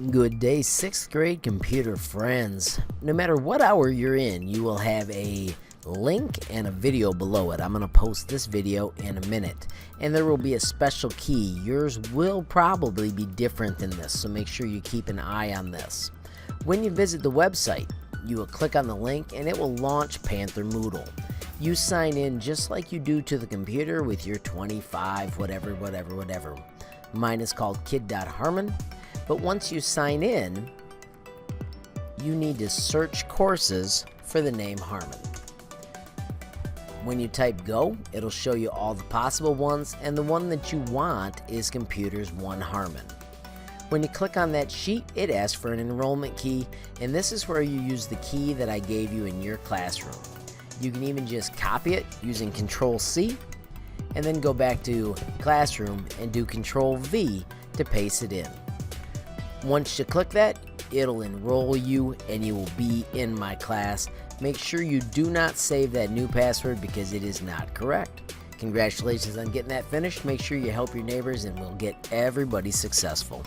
Good day, 6th grade computer friends. No matter what hour you're in, you will have a link and a video below it. I'm going to post this video in a minute, and there will be a special key. Yours will probably be different than this, so make sure you keep an eye on this. When you visit the website, you will click on the link and it will launch Panther Moodle. You sign in just like you do to the computer with your 25 whatever. Mine is called kid.harmon. But once you sign in, you need to search courses for the name Harmon. When you type go, it'll show you all the possible ones, and the one that you want is Computers 1 Harmon. When you click on that sheet, it asks for an enrollment key, and this is where you use the key that I gave you in your classroom. You can even just copy it using Control-C, and then go back to Classroom and do Control-V to paste it in. Once you click that, it'll enroll you and you will be in my class. Make sure you do not save that new password because it is not correct. Congratulations on getting that finished. Make sure you help your neighbors and we'll get everybody successful.